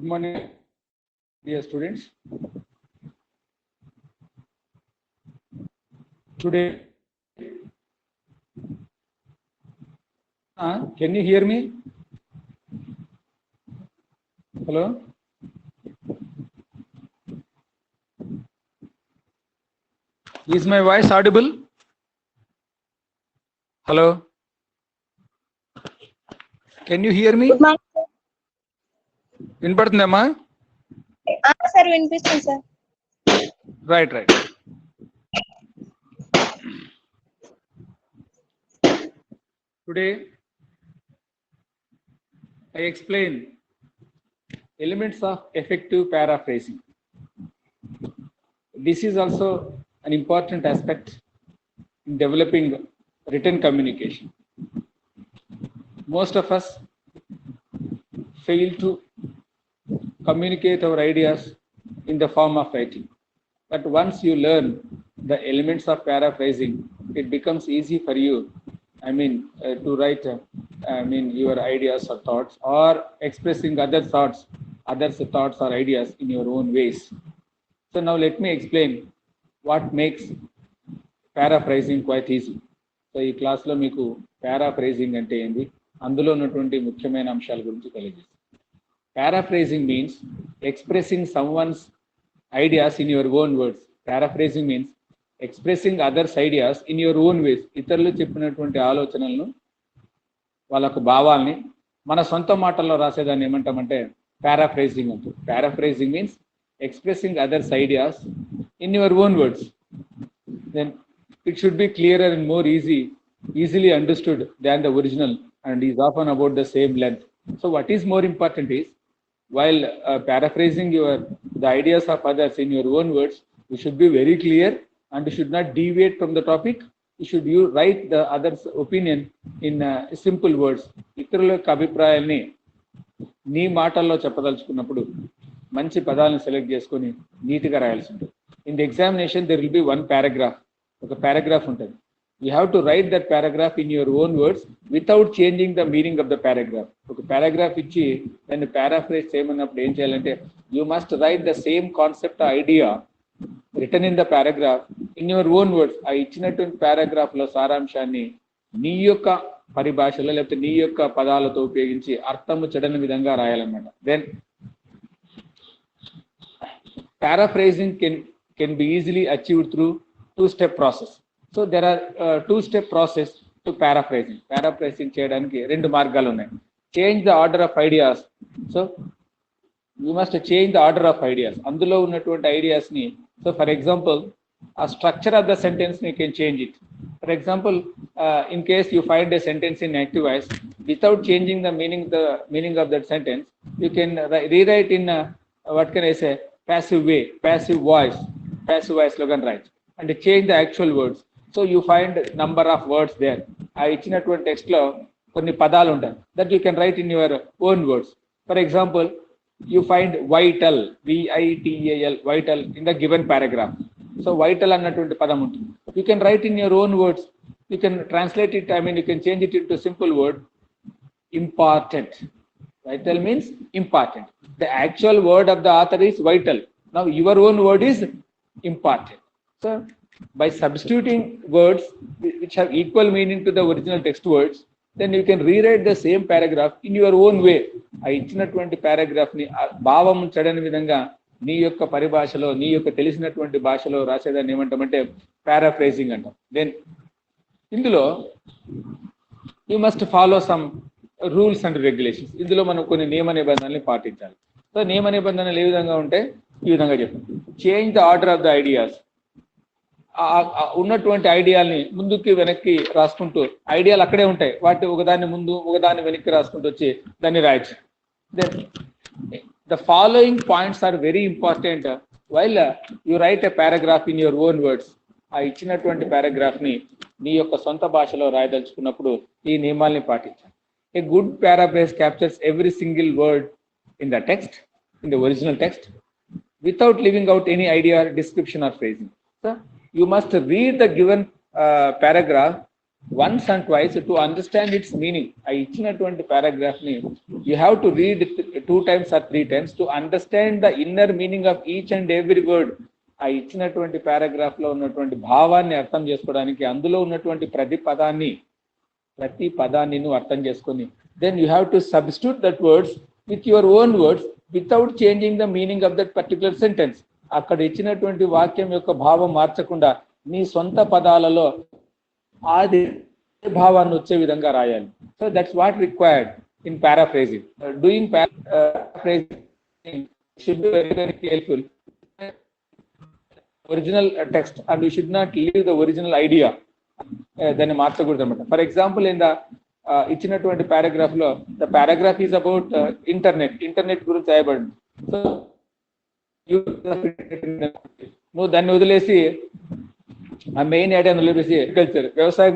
Good morning, dear students. Today, can you hear me? Hello? Is my voice audible? Hello? Can you hear me? Good morning, sir. వినపడుతుందమ్మా? Sir, వినిపిస్తుంది sir. Right. Today, I explain elements of effective paraphrasing. This is also an important aspect in developing written communication. Most of us fail to communicate our ideas in the form of writing. But once you learn the elements of paraphrasing, it becomes easy for you, to write, your ideas or thoughts, or expressing others' thoughts or ideas in your own ways. So now let me explain what makes paraphrasing quite easy. So ఈ క్లాస్లో మీకు paraphrasing అంటే ఏంది, అందులో ఉన్నటువంటి ముఖ్యమైన అంశాల గురించి తెలియజేస్తాను. Paraphrasing means expressing someone's ideas in your own words. Paraphrasing means expressing others' ideas in your own ways. ఇతరులు చెప్పినటువంటి ఆలోచనలను, వాళ్ళకు భావాల్ని మన సొంత మాటల్లో రాసేదాన్ని ఏమంటామంటే paraphrasing అంటారు. Paraphrasing means expressing others' ideas in your own words. Then it should be clearer and more easily understood than the original, and is often about the same length. So what is more important is, while paraphrasing the ideas of others in your own words, you should be very clear and you should not deviate from the topic. You write the other's opinion in simple words. ఇతరుల యొక్క అభిప్రాయాల్ని నీ మాటల్లో చెప్పదలుచుకున్నప్పుడు మంచి పదాలను select చేసుకొని నీట్గా రాయాల్సి ఉంటుంది. In the examination there will be one paragraph, ఒక పారాగ్రాఫ్ ఉంటుంది. You have to write that paragraph in your own words without changing the meaning of the paragraph. ఒక పారాగ్రాఫ్ ఇచ్చి దాన్ని పారాఫ్రేజ్ చేయమన్నప్పుడు ఏం చేయాలంటే, you must write the same concept or idea written in the paragraph in your own words. ఆ ఇచ్చినటువంటి paragraph లో సారాంశాన్ని నీ యొక్క పరిభాషలో లేకపోతే నీ యొక్క పదాలతో ఉపయోగించి అర్థము చెడని విధంగా రాయాలన్నమాట. Then paraphrasing can be easily achieved through two-step process. So there are two-step process to paraphrasing. Paraphrasing చేయడానికి రెండు మార్గాలు ఉన్నాయి. Change the order of ideas. So you must change the order of ideas. అందులో ఉన్నటువంటి ఐడియాస్ ని, so for example, a structure of the sentence you can change it. For example, in case you find a sentence in active voice, without changing the meaning of that sentence, you can rewrite in what can I say, passive way, passive voice lo can write and change the actual words. So you find number of words there. ఆ ఇచ్చినటువంటి text లో కొన్ని పదాలు ఉంటాయి, that you can write in your own words. For example, you find vital, vital, vital in the given paragraph. So vital అన్నటువంటి పదం ఉంటుంది. You can write in your own words. You can translate it, you can change it into simple word, important. Vital means important. The actual word of the author is vital. Now your own word is important. So by substituting words which have equal meaning to the original text words, then you can rewrite the same paragraph in your own way. ఆ ఇచ్చినటువంటి paragraph ని భావం చెడని విధంగా నీ యొక్క పరిభాషలో, నీ యొక్క తెలిసినటువంటి భాషలో రాసేదాన్ని ఏమంటామంటే పారాఫ్రేజింగ్ అంటాం. దెన్ ఇందులో you must follow some rules and regulations. ఇందులో మనం కొన్ని నియమ నిబంధనల్ని పాటించాలి. సో నియమ నిబంధనలు ఏ విధంగా ఉంటే ఈ విధంగా చెప్పాం. Change the order of the ideas. ఉన్నటువంటి ఐడియాల్ని ముందుకి వెనక్కి రాసుకుంటూ, ఐడియాలు అక్కడే ఉంటాయి, వాటి ఒకదాన్ని ముందు ఒకదాన్ని వెనక్కి రాసుకుంటూ వచ్చి దాన్ని రాయచ్చు. Then the following points are very important while you write a paragraph in your own words. ఆ ఇచ్చినటువంటి పారాగ్రాఫ్ ని నీ యొక్క సొంత భాషలో రాయదలుచుకున్నప్పుడు ఈ నియమాల్ని పాటించాలి. A good paraphrase captures every single word in the text, in the original text, without leaving out any idea, description or phrasing. So you must read the given paragraph once and twice to understand its meaning. I ఇచ్చినటువంటి paragraph ని you have to read it 2 times or 3 times to understand the inner meaning of each and every word. ఆ ఇచ్చినటువంటి paragraph లో ఉన్నటువంటి భావాన్ని అర్థం చేసుకోవడానికి అందులో ఉన్నటువంటి ప్రతి పదాన్ని నువ్వు అర్థం చేసుకొని then you have to substitute that words with your own words without changing the meaning of that particular sentence. అక్కడ ఇచ్చినటువంటి వాక్యం యొక్క భావం మార్చకుండా నీ సొంత పదాలలో ఆది భావాన్ని వచ్చే విధంగా రాయాలి. So that's what required in paraphrasing. Doing paraphrasing should be very very careful. Original text and you should not leave the original idea. దాన్ని మార్చకూడదు అనమాట. ఫర్ ఎగ్జాంపుల్ ఇన్ ద ఇచ్చినటువంటి పారాగ్రాఫ్ లో the paragraph is about internet గురించి రాయబడింది. So నువ్వు దాన్ని వదిలేసి ఆ మెయిన్ ఐడియాను వదిలేసి అగ్రికల్చర్ వ్యవసాయం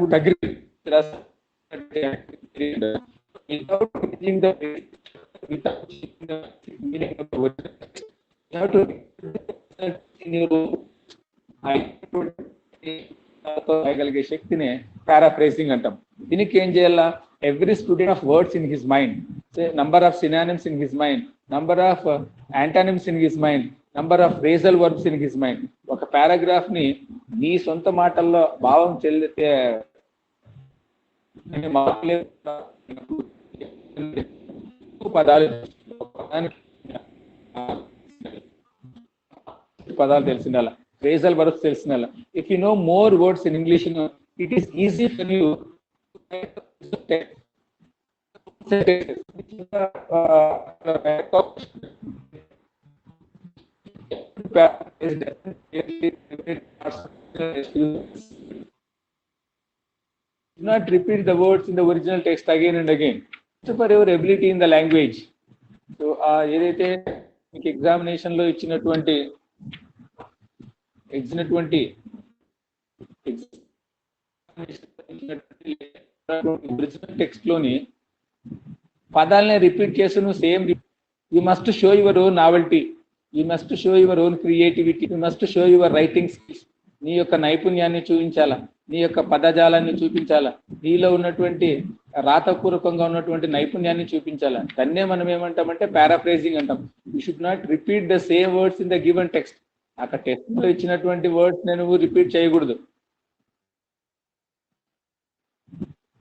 రాయగలిగే శక్తిని పారాఫ్రేజింగ్ అంటాం. దీనికి ఏం చేయాలా? Every student of words in his mind, number of synonyms in his mind, number of antonyms in his mind, number of phrasal verbs in his mind. ఒక పారాగ్రాఫ్ ని నీ సొంత మాటల్లో భావం చెల్లితే పదాలు తెలిసిన ఫ్రేజల్ వర్బ్స్ తెలిసిన. If you know more words in English, it is easy for you Do not repeat the words in the original text again and again. For your ability in the language. So ఏదైతే మీకు examination లో ఇచ్చినటువంటి original text లోని పదాలని repeat చేసి నువ్వు same, you must show your own novelty, you must show your own creativity, you must show your writing skills. నీ యొక్క నైపుణ్యాన్ని చూపించాలా, నీ యొక్క పదజాలాన్ని చూపించాలా, నీలో ఉన్నటువంటి రాతపూర్వకంగా ఉన్నటువంటి నైపుణ్యాన్ని చూపించాలా. దాన్నే మనం ఏమంటామంటే పారాఫ్రేజింగ్ అంటాం. You should not repeat the same words in the given text. అక్కడ టెక్స్ట్ లో ఇచ్చినటువంటి వర్డ్స్ నువ్వు రిపీట్ చేయకూడదు.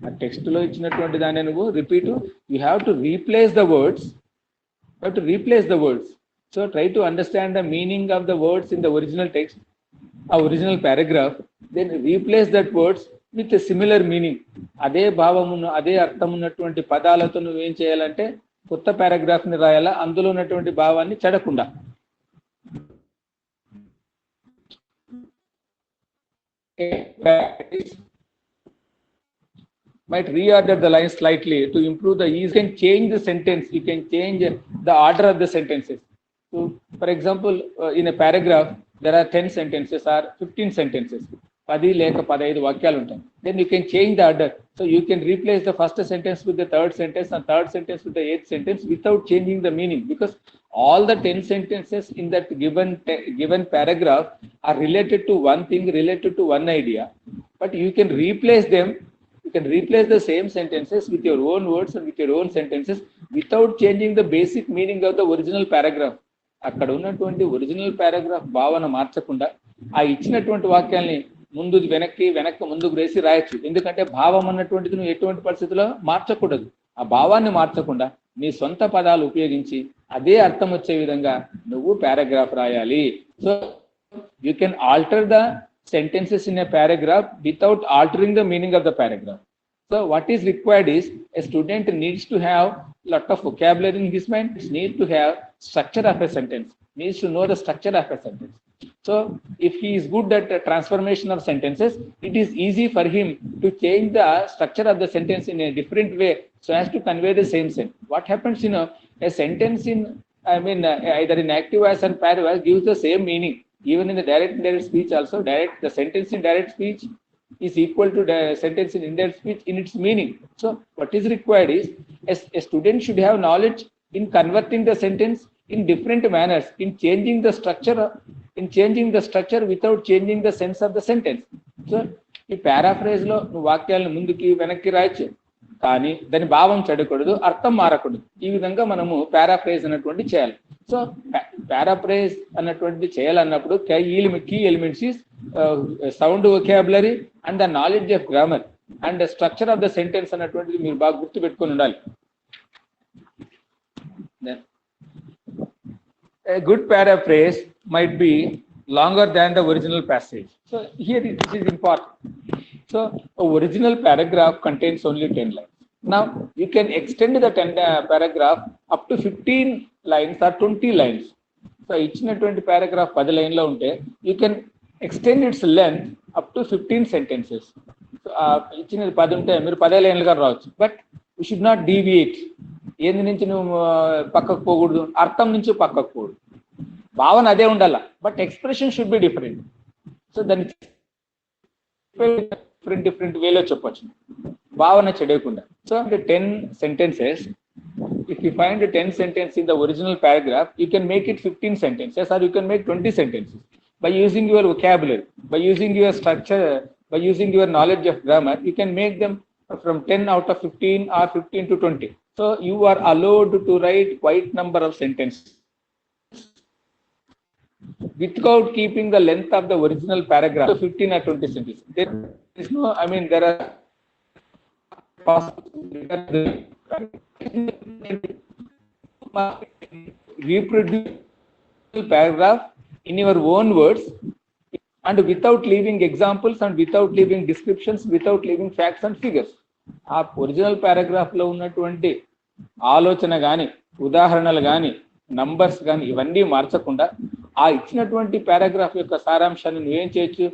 ఆ టెక్స్ట్ లో ఇచ్చినటువంటి దాన్ని నువ్వు repeat, you have to replace the words. So try to understand the meaning of the words in the original text, original paragraph, then replace that words with a similar meaning. అదే భావమును అదే అర్థం ఉన్నటువంటి పదాలతో నువ్వు ఏం చేయాలంటే కొత్త పారాగ్రాఫ్ ని రాయాలా, అందులో ఉన్నటువంటి భావాన్ని చెడకుండా. Might reorder the lines slightly to improve the ease. You can change the sentence, you can change the order of the sentences. So for example, in a paragraph there are 10 sentences or 15 sentences, 10 లేక 15 వాక్యాలు ఉంటాయి. Then you can change the order. So you can replace the first sentence with the third sentence and third sentence with the eighth sentence without changing the meaning, because all the 10 sentences in that given paragraph are related to one thing, related to one idea, but you can replace them. You can replace the same sentences with your own words and with your own sentences without changing the basic meaning of the original paragraph. అక్కడ ఉన్నటువంటి original paragraph భావన మార్చకుండా ఆ ఇచ్చినటువంటి వాక్యాల్ని వెనక్కి ముందుకు వేసి రాయొచ్చు. ఎందుకంటే భావం అన్నటువంటిది నువ్వు ఎటువంటి పరిస్థితుల్లో మార్చకూడదు. ఆ భావాన్ని మార్చకుండా నీ సొంత పదాలు ఉపయోగించి అదే అర్థం వచ్చే విధంగా నువ్వు పారాగ్రాఫ్ రాయాలి. So you can alter the sentences in a paragraph without altering the meaning of the paragraph. So what is required is a student needs to have lot of vocabulary in his mind, needs to have structure of a sentence, needs to know the structure of a sentence. So if he is good at transformation of sentences, it is easy for him to change the structure of the sentence in a different way so as to convey the same sense. What happens, a sentence in either in active voice and passive voice gives the same meaning. Even in the direct and indirect speech also, the sentence in direct speech is equal to the sentence in indirect speech in its meaning. So what is required is a student should have knowledge in converting the sentence in different manners, in changing the structure without changing the sense of the sentence. So ఈ paraphrase లో నువ్వు వాక్యాలను ముందుకి వెనక్కి రాయొచ్చు, కానీ దాని భావం చెడకూడదు, అర్థం మారకూడదు. ఈ విధంగా మనము పారాఫ్రేజ్ అన్నటువంటి చేయాలి. సో పారాఫ్రేజ్ అన్నటువంటిది చేయాలన్నప్పుడు key elements is sound vocabulary and the knowledge of grammar and the structure of the sentence అన్నటువంటిది మీరు బాగా గుర్తు పెట్టుకొని ఉండాలి. A good paraphrase might be longer than the original passage. So here this is important. So a original paragraph contains only 10 lines. Now you can extend the paragraph up to 15 lines or 20 lines. So ఇచ్చినటువంటి paragraph 10 లైన్లో ఉంటే you can extend its length up to 15 sentences. So ఇచ్చినది 10 ఉంటే మీరు 10 లైన్లుగా రావచ్చు. But you should not deviate. ఏంది నుంచి నువ్వు పక్కకు పోకూడదు, అర్థం నుంచి పక్కకు పోకూడదు. భావన అదే ఉండాల, but expression should be different. So దాన్ని డిఫరెంట్ వేలో చెప్పొచ్చు, భావన చెడకుండా. సో అంటే 10 sentences. If you find 10 sentences in the original paragraph, you can make it 15 sentences or you can make 20 sentences. By using your vocabulary, by using your structure, by using your knowledge of grammar, you can make them from 10 out of 15 or 15 to 20. So you are allowed to write quite number of sentences without keeping the length of the original paragraph to 15 or 20 sentences. There is no, I mean, there are reproduce paragraph in your own words and without leaving examples and without leaving descriptions, without leaving facts and figures. ఆ original paragraph లో ఉన్నటువంటి ఆలోచన కానీ, ఉదాహరణలు కానీ, numbers కానీ ఇవన్నీ మార్చకుండా ఆ ఇచ్చినటువంటి పారాగ్రాఫ్ యొక్క సారాంశాన్ని నువ్వేం చేయొచ్చు,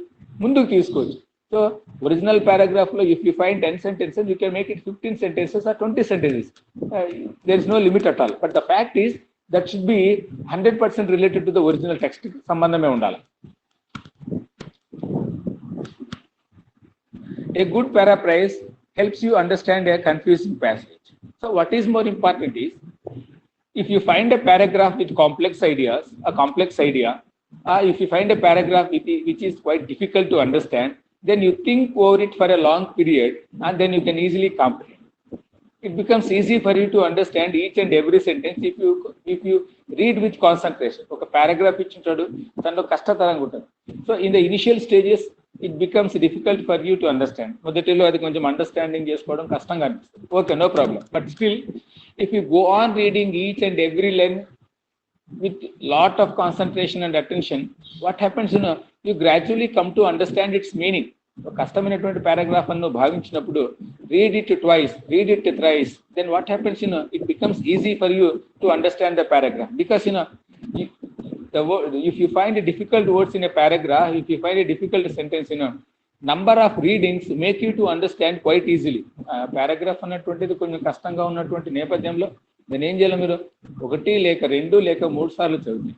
ముందుకు తీసుకోవచ్చు. సో ఒరిజినల్ పారాగ్రాఫ్ లో if you find 10 sentences, you can make it 15 sentences or 20 sentences. There is no limit at all. But the fact is that should be 100% related to the original text. సంబంధమే ఉండాలి. A good paraphrase helps you understand a confusing passage. So what is more important is, if you find a paragraph with complex ideas, a complex idea, if you find a paragraph which is quite difficult to understand, then you think over it for a long period and then you can easily comprehend. It becomes easy for you to understand each and every sentence if you read with concentration. ఒక paragraph ఇచ్చింటాడు, దానిలో కష్టతరంగా ఉంటుంది. So in the initial stages it becomes difficult for you to understand. మొదటిలో అది కొంచెం understanding చేసుకోవడం కష్టంగా అనిపిస్తుంది. Okay, no problem. But still if you go on reading each and every line with lot of concentration and attention, what happens, you gradually come to understand its meaning. కష్టమైనటువంటి paragraph అನ್ನು భావించినప్పుడు read it twice, read it thrice, then what happens, it becomes easy for you to understand the paragraph. Because if you find difficult words in a paragraph, if you find a difficult sentence, number of readings make you to understand quite easily. Paragraph అన్నటువంటిది కొంచెం కష్టంగా ఉన్నటువంటి నేపథ్యంలో దాన్ని ఏం చేయాలి, మీరు 1 లేక 2 లేక 3 సార్లు చదివి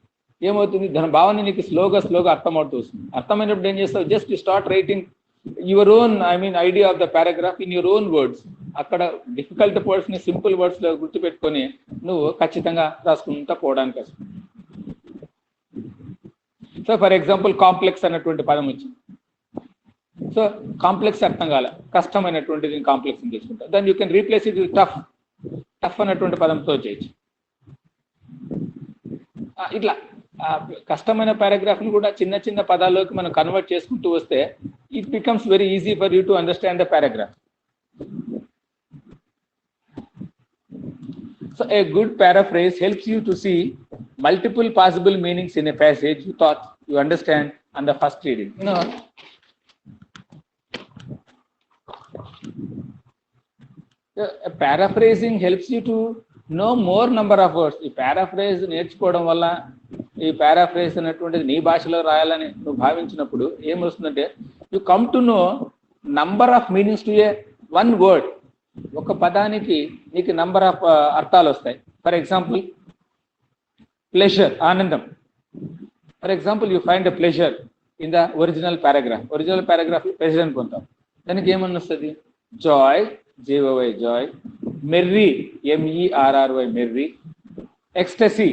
ఏమవుతుంది, దాని భావన నీకు స్లోగా అర్థమవుతూ వస్తుంది. అర్థమైనప్పుడు ఏం చేస్తావు, just start writing your own, idea of the paragraph in your own words. అక్కడ డిఫికల్ట్ వర్డ్స్ ని సింపుల్ వర్డ్స్ లో గుర్తుపెట్టుకొని నువ్వు ఖచ్చితంగా రాసుకుంటా పోవడానికి వస్తుంది. సో ఫర్ ఎగ్జాంపుల్ కాంప్లెక్స్ అన్నటువంటి పదం వచ్చింది. సో కాంప్లెక్స్ అర్థం కాలే, కష్టమైనటువంటిది కాంప్లెక్స్ అని తీసుకుంటా, దాన్ని you can replace it with tough అన్నటువంటి పదంతో చేయొచ్చు. ఇట్లా కష్టమైన పారాగ్రాఫ్ ని కూడా చిన్న చిన్న పదాల్లోకి మనం కన్వర్ట్ చేసుకుంటూ వస్తే it becomes very easy for you to understand the paragraph. So a good paraphrase helps you to see multiple possible meanings in a passage you thought you understand on the first reading. Paraphrasing helps you to know more number of words. ఈ paraphrase నేర్చుకోవడం వల్ల, ఈ paraphrase అనేటువంటిది నీ భాషలో రాయాలని నువ్వు భావించినప్పుడు ఏమొస్తుందంటే, you come to know number of meanings to a one word. ఒక పదానికి నీకు నంబర్ ఆఫ్ అర్థాలు వస్తాయి. ఫర్ ఎగ్జాంపుల్ ప్లెజర్, ఆనందం. For example you find a pleasure in the original paragraph. Original paragraph లో ప్లెజర్ అని పొందాం, దానికి ఏమని వస్తుంది, joy, JOY joy, merry, MERRY merry, ecstasy.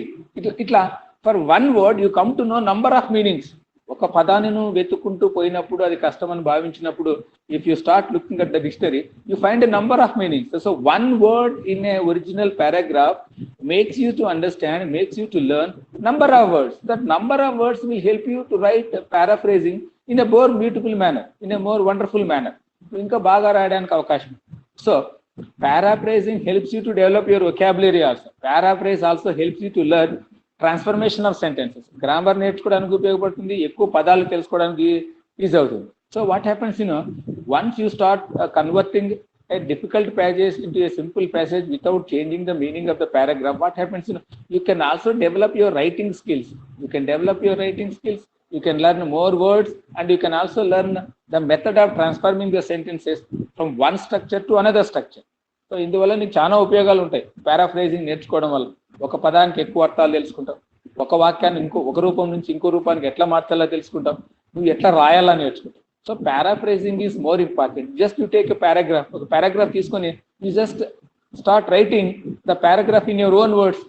ఇట్లా for one word you come to know number of meanings. ఒక పదాన్ని నువ్వు వెతుక్కుంటూ పోయినప్పుడు అది కష్టమని భావించినప్పుడు if you start looking at the dictionary you find a number of meanings. So one word in a original paragraph makes you to understand, makes you to learn number of words. That number of words will help you to write paraphrasing in a more beautiful manner, in a more wonderful manner. ఇంకా బాగా రాయడానికి అవకాశం. So paraphrasing helps you to develop your vocabulary also. Paraphrase also helps you to learn transformation of sentences. Grammar నేర్చుకోవడానికి ఉపయోగపడుతుంది, ఎక్కువ పదాలు తెలుసుకోవడానికి easy అవుతుంది. So what happens, once you start converting a difficult passage into a simple passage without changing the meaning of the paragraph, what happens, you can also develop your writing skills. You can develop your writing skills, you can learn more words, and you can also learn the method of transforming the sentences from one structure to another structure. So ఇందువల్ల నీకు చాలా ఉపయోగాలు ఉంటాయి paraphrasing నేర్చుకోవడం వల్ల. ఒక పదానికి ఎక్కువ అర్థాలు తెలుసుకుంటాం, ఒక వాక్యాన్ని ఒక రూపం నుంచి ఇంకో రూపానికి ఎట్లా మార్చాలో తెలుసుకుంటాం, నువ్వు ఎట్లా రాయాలా నేర్చుకుంటావు. So paraphrasing is more important. Just you take a paragraph, ఒక పారాగ్రాఫ్ తీసుకొని you just start writing the paragraph in your own words.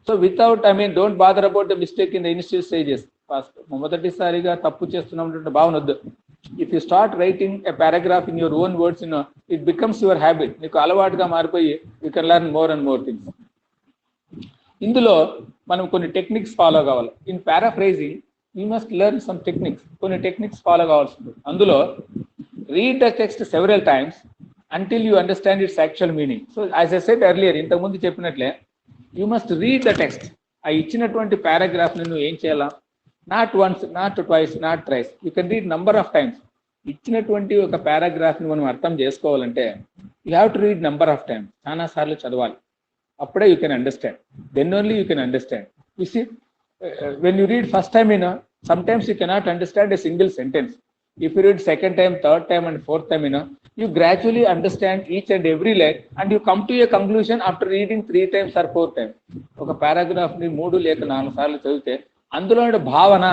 So without don't bother about the mistake in the initial stages. First మొదటిసారిగా తప్పు చేస్తున్నటువంటి భావన వద్దు. If you start writing a paragraph in your own words, it becomes your habit. నీకు అలవాటుగా మారిపోయి you can learn more and more things. ఇందులో మనం కొన్ని టెక్నిక్స్ ఫాలో కావాలి. In paraphrasing you must learn some techniques. కొన్ని టెక్నిక్స్ ఫాలో కావాల్సి ఉంటుంది. అందులో read the text several times until you understand its actual meaning. So as I said earlier, ఇంతకుముందు చెప్పినట్లే you must read the text. ఆ ఇచ్చినటువంటి paragraph ని నువ్వు ఏం చేయాలా, not once, not twice, not thrice, you can read number of times. ఇచ్చినటువంటి ఒక పారాగ్రాఫ్ ని మనం అర్థం చేసుకోవాలంటే you have to read number of times. చాలా సార్లు చదవాలి, అప్పుడే you can understand. Then only you can understand. You see, when you read first time, sometimes you cannot understand a single sentence. If you read second time, third time and fourth time, you gradually understand each and every line and you come to a conclusion after reading 3 times or 4 times. ఒక paragraph ని 3 లేక 4 సార్లు చదివితే అందులో భావన,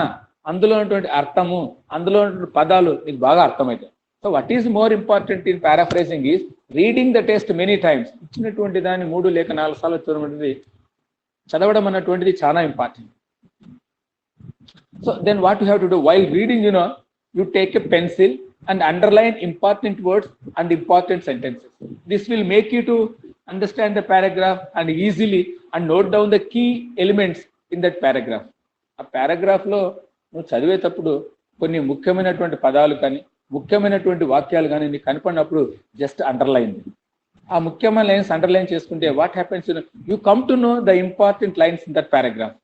అందులో ఉన్నటువంటి అర్థము, అందులో ఉన్నటువంటి పదాలు నీకు బాగా అర్థమవుతాయి. So what is more important in paraphrasing is reading the text many times. ఇచ్చినటువంటి దాన్ని 3 లేక 4 సార్లు చదవడం అన్నటువంటిది చాలా important. So then what you have to do while reading, you take a pencil and underline important words and important sentences. This will make you to understand the paragraph and easily and note down the key elements in that paragraph. ఆ paragraph లో నువ్వు చదివేటప్పుడు కొన్ని ముఖ్యమైనటువంటి పదాలు కానీ ముఖ్యమైనటువంటి వాక్యాలు కానీ నీకు కనపడినప్పుడు జస్ట్ అండర్లైన్. ఆ ముఖ్యమైన లైన్స్ అండర్లైన్ చేసుకుంటే what happens, you come to know the important lines in that paragraph.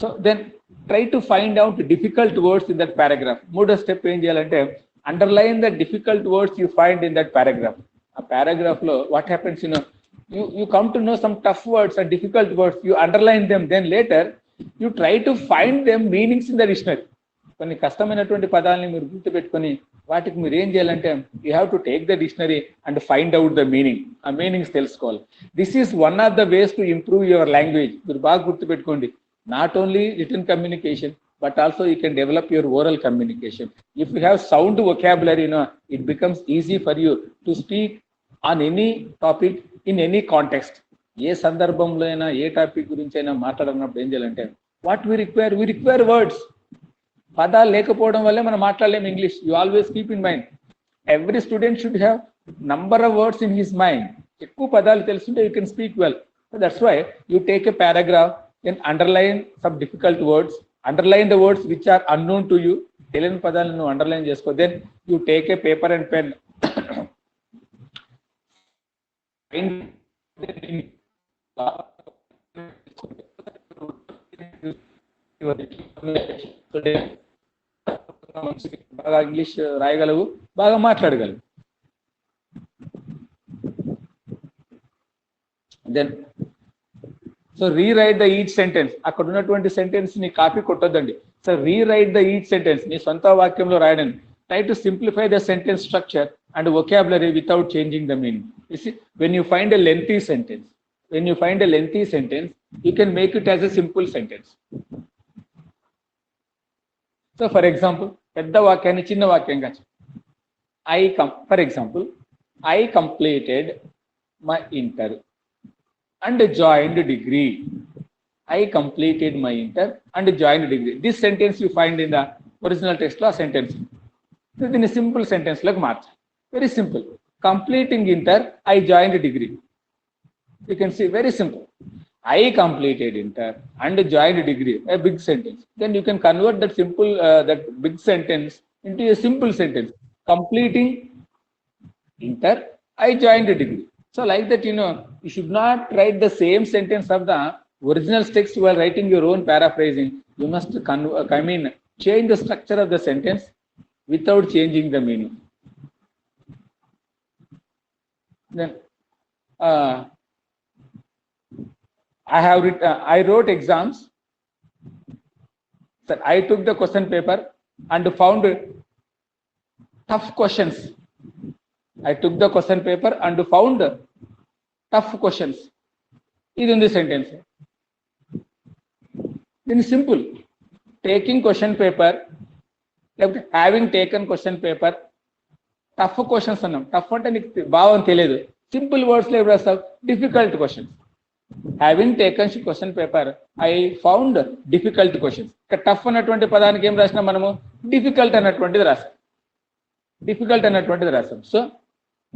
So then try to find out difficult words in that paragraph. మూడో స్టెప్ ఏం చేయాలంటే underline the difficult words you find in that paragraph. ఆ paragraph లో what happens, you come to know some tough words and difficult words, you underline them, then later you try to find them meanings in the dictionary. కొన్ని కష్టమైనటువంటి పదాలని మీరు గుర్తుపెట్టుకొని వాటికి మీరు ఏం చేయాలంటే you have to take the dictionary and find out the meaning. ఆ మీనింగ్స్ తెలుసుకోవాలి. This is one of the ways to improve your language. మీరు బాగా గుర్తుపెట్టుకోండి, not only written communication but also you can develop your oral communication. If you have sound vocabulary, it becomes easy for you to speak on any topic in any context. ఏ సందర్భంలో అయినా ఏ topic గురించి అయినా మాట్లాడినప్పుడు ఏం చేయాలంటే what we require words. పదాలు లేకపోవడం వల్లే మనం మాట్లాడలేము English. You always keep in mind, every student should have number of words in his mind. ఎక్కువ పదాలు తెలుసుంటే you can speak well. That's why you take a paragraph and underline some difficult words, underline the words which are unknown to you. తెలియని పదాలను underline చేసుకో. then you take a paper and pen బాగా English రాయగలవు, బాగా మాట్లాడగలవు. then so rewrite the each sentence. అక్కడ ఉన్నటువంటి sentence ని కాపీ కొట్టొద్దండి. So rewrite the each sentence, నీ సొంత వాక్యంలో రాయడండి. Try to simplify the sentence structure and vocabulary without changing the meaning. When you find a lengthy sentence, you can make it as a simple sentence. So for example పెద్ద వాక్యాన్ని చిన్న వాక్యంగా for example I completed my inter and joined degree. I completed my inter and joined degree. This sentence you find in the original text law sentence. In a simple sentence like March. Very simple. Completing inter, I joined degree. You can see very simple. I completed inter and joined degree. A big sentence. Then you can convert that simple that big sentence into a simple sentence. Completing inter, I joined a degree. So like that, you should not write the same sentence of the original text while writing your own paraphrasing. You must change the structure of the sentence without changing the meaning. Then I wrote exams. So I took the question paper and found tough questions. I took the question paper and found tough questions. This is the sentence. Then simple. Taking question paper, having taken question paper, tough questions annam. Tough ante neeku bhavam teliyadu. Simple words lo rastavu. Difficult questions. Having taken question paper, I found difficult questions. Tough అన్నటువంటి పదానికి ఏం రాసినా మనము difficult అన్నటువంటిది రాసాం. Difficult అన్నటువంటిది రాసాం. So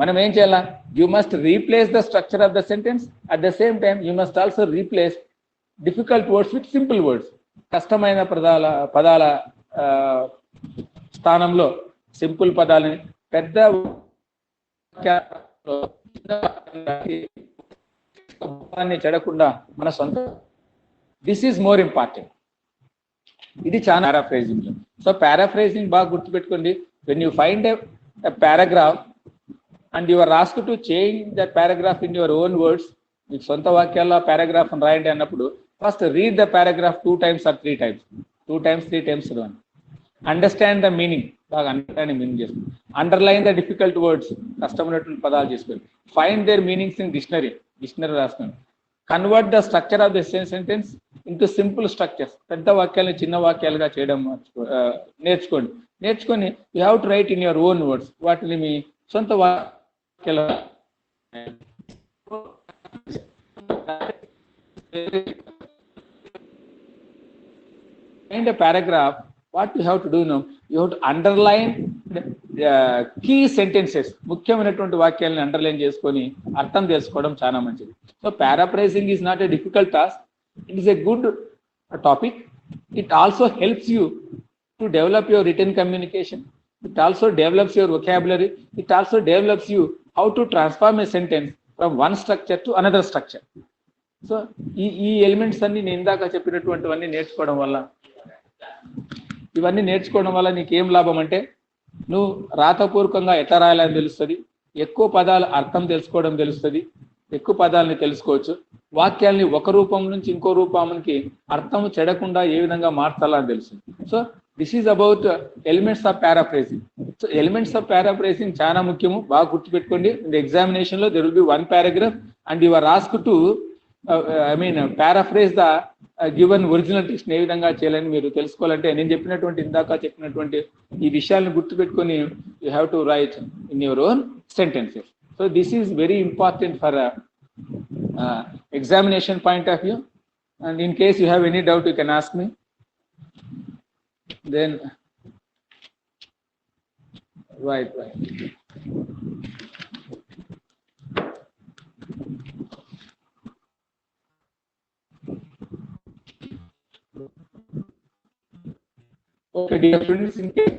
మనం ఏం చేయాలా? You must replace the structure of the sentence. At the same time you must also replace difficult words with simple words. కష్టమైన పదాల స్థానంలో సింపుల్ పదాలని పెద్ద చెడకుండా మన సొంత. This is more important. ఇది చాలా పారాఫ్రేజింగ్. సో పారాఫ్రేజింగ్ బాగా గుర్తుపెట్టుకోండి. When you find a paragraph and you are asked to change that paragraph in your own words, మీకు సొంత వాక్యాల్లో పారాగ్రాఫ్ రాయండి అన్నప్పుడు first read the paragraph 2 times or 3 times. 2 times 3 times చదవండి. అండర్స్టాండ్ ద మీనింగ్, బాగా understanding meaning చేసుకోండి. Underline the difficult words, కష్టమైనటువంటి పదాలు చేసుకోండి. Find their meanings in dictionary రాసుకోండి. Convert the structure of the sentence into simple structures. పెద్ద వాక్యాలను చిన్న వాక్యాలుగా చేయడం నేర్చుకోండి. నేర్చుకొని you have to write in your own words. వాటిని మీ సొంత వాక్యాల find a paragraph. What you have to do now, you have to underline the key sentences. ముఖ్యమైనటువంటి వాక్యాలను అండర్లైన్ చేసుకొని అర్థం చేసుకోవడం చాలా మంచిది. So paraphrasing is not a difficult task. It is a good topic. It also helps you to develop your written communication. It also develops your vocabulary. It also develops you how to transform a sentence from one structure to another structure. So ఈ elements అన్ని నేను ఇందాక చెప్పినటువంటివన్నీ నేర్చుకోవడం వల్ల, ఇవన్నీ నేర్చుకోవడం వల్ల నీకేం లాభం అంటే, నువ్వు రాతపూర్వకంగా ఎట్లా రాయాలని తెలుస్తుంది, ఎక్కువ పదాల అర్థం తెలుసుకోవడం తెలుస్తుంది, ఎక్కువ పదాలని తెలుసుకోవచ్చు, వాక్యాల్ని ఒక రూపం నుంచి ఇంకో రూపానికి అర్థం చెడకుండా ఏ విధంగా మార్చాలని తెలుస్తుంది. So this is about elements of paraphrasing. So elements of paraphrasing చాలా ముఖ్యము, బాగా గుర్తుపెట్టుకోండి. ఇన్ ద ఎగ్జామినేషన్ లో there will be one paragraph and you are asked to paraphrase the given original text. ఏ విధంగా చేయాలని మీరు తెలుసుకోవాలంటే నేను చెప్పినటువంటి ఇందాక చెప్పినటువంటి ఈ విషయాలను గుర్తుపెట్టుకొని you have to write in your own sentences. So this is very important for examination point of view. And in case you have any doubt, you can ask me. Then right. Okay, dear students, in case